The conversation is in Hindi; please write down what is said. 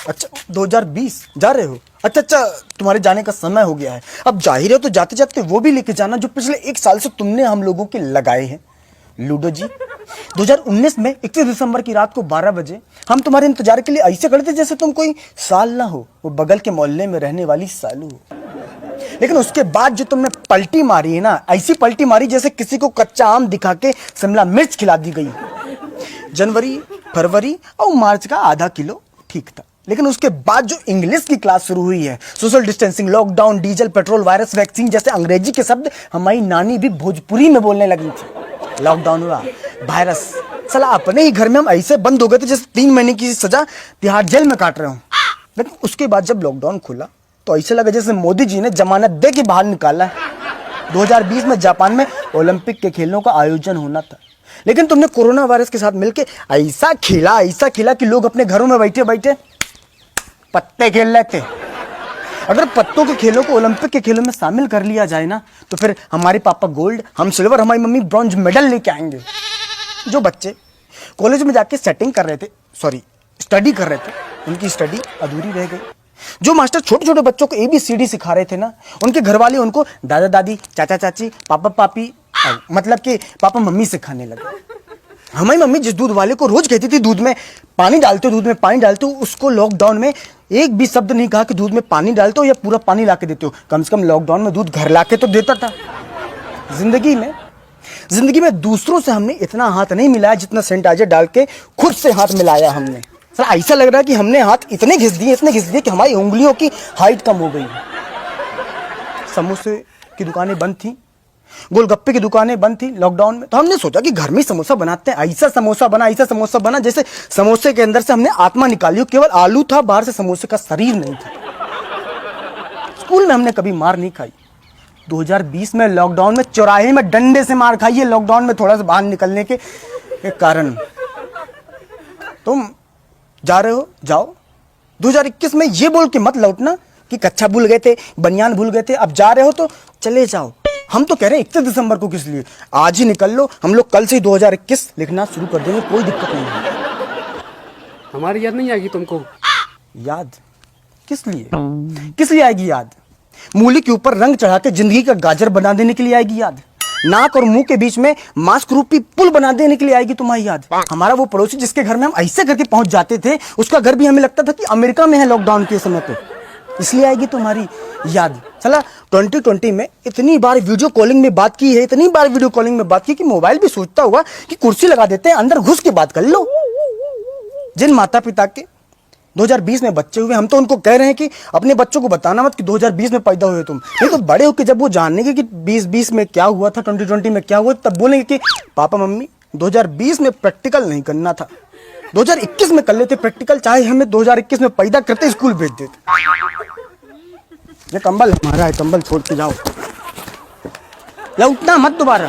अच्छा 2020 जा रहे हो? अच्छा, तुम्हारे जाने का समय हो गया है। अब जाहिर है तो जाते जाते वो भी लेके जाना जो पिछले 1 साल से तुमने हम लोगों के लगाए हैं। लूडो जी, 2019 में 31 दिसंबर की रात को 12 बजे हम तुम्हारे इंतजार के लिए ऐसे खड़े थे जैसे तुम कोई साल ना हो, वो बगल के मोहल्ले में रहने वाली सालू हो। लेकिन उसके बाद जो तुमने पलटी मारी है ना, ऐसी पलटी मारी जैसे किसी को कच्चा आम दिखा के शिमला मिर्च खिला दी गई। जनवरी, फरवरी और मार्च का आधा किलो ठीक था, लेकिन उसके बाद जो इंग्लिश की क्लास शुरू हुई है, social distancing, lockdown, diesel, petrol, virus, vaccine जैसे अंग्रेजी के शब्द हमारी नानी भी भोजपुरी में बोलने लगी थी। लॉकडाउन हुआ, वायरस, साला अपने ही घर में हम ऐसे बंद हो गए थे जैसे 3 महीने की सजा तिहाड़ जेल में काट रहे हो। लेकिन उसके बाद जब लॉकडाउन खुला तो ऐसे लगा जैसे मोदी जी ने जमानत दे के बाहर निकाला है। 2020 में जापान में ओलंपिक के खेलों का आयोजन होना था, लेकिन तुमने कोरोना वायरस के साथ मिलकर ऐसा खेला कि लोग अपने घरों में बैठे बैठे पत्ते खेल रहे थे। अगर पत्तों के खेलों को ओलंपिक के खेलों में शामिल कर लिया जाए ना, तो फिर हमारे पापा गोल्ड, हम सिल्वर, हमारी मम्मी ब्रॉन्ज मेडल लेके आएंगे। जो बच्चे कॉलेज में जाके स्टडी कर रहे थे, उनकी स्टडी अधूरी रह गई। जो मास्टर छोटे छोटे बच्चों को ABCD सिखा रहे थे ना, उनके घर वाले उनको दादा दादी, चाचा चाची, पापा पापी, मतलब कि पापा मम्मी सिखाने लगे। हमारी मम्मी जिस दूध वाले को रोज कहती थी दूध में पानी डालते हो, उसको लॉकडाउन में एक भी शब्द नहीं कहा कि दूध में पानी डालते हो या पूरा पानी ला के देते हो। कम से कम लॉकडाउन में दूध घर ला के तो देता था। जिंदगी में दूसरों से हमने इतना हाथ नहीं मिलाया जितना सैनिटाइजर डाल के खुद से हाथ मिलाया हमने। सर ऐसा लग रहा है कि हमने हाथ इतने घिस दिए कि हमारी उंगलियों की हाइट कम हो गई। समोसे की दुकानें बंद थी, गोलगप्पे की दुकानें बंद थी लॉकडाउन में, तो हमने सोचा कि घर में समोसा बनाते हैं। ऐसा समोसा बना जैसे समोसे के अंदर से हमने आत्मा निकाली हो, केवल आलू था, बाहर से समोसे का शरीर नहीं था। स्कूल में हमने कभी मार नहीं खाई। 2020 में लॉकडाउन में चौराहे में डंडे से मार खाई है, लॉकडाउन में थोड़ा सा बाहर निकलने के कारण। तुम जा रहे हो, जाओ। 2021 में ये बोल के मत लौटना कि कच्छा भूल गए थे, बनियान भूल गए थे। अब जा रहे हो तो चले जाओ। हम तो कह रहे हैं 31 दिसंबर को किस लिए, आज ही निकल लो। हम लोग कल से ही 2021 लिखना शुरू कर देंगे, कोई दिक्कत नहीं है। हमारी याद नहीं आएगी तुमको? याद किस लिए आएगी याद? मूली के ऊपर रंग चढ़ा के जिंदगी का गाजर बना देने के लिए आएगी याद? नाक और मुंह के बीच में मास्क रूपी पुल बना देने के लिए आएगी तुम्हारी याद? हमारा वो पड़ोसी जिसके घर में हम ऐसे करके पहुंच जाते थे, उसका घर भी हमें लगता था कि अमेरिका में है लॉकडाउन के समय पे, इसलिए आएगी तुम्हारी याद? चला 2020 में इतनी बार वीडियो कॉलिंग में बात की है, कि मोबाइल भी सोचता हुआ कि कुर्सी लगा देते हैं, अंदर घुस के बात कर लो। जिन माता पिता के 2020 में बच्चे हुए, हम तो उनको कह रहे हैं कि अपने बच्चों को बताना मत कि 2020 में पैदा हुए तुम। नहीं तो बड़े होकर जब वो जानेंगे कि 2020 में क्या हुआ था, 2020 में क्या हुआ, तब बोलेंगे कि पापा मम्मी 2020 में प्रैक्टिकल नहीं करना था, 2021 में कर लेते प्रैक्टिकल, चाहे हमें 2021 में पैदा करते स्कूल भेज देते। ये कंबल हमारा है, कंबल छोड़ के जाओ, लौटना मत दोबारा।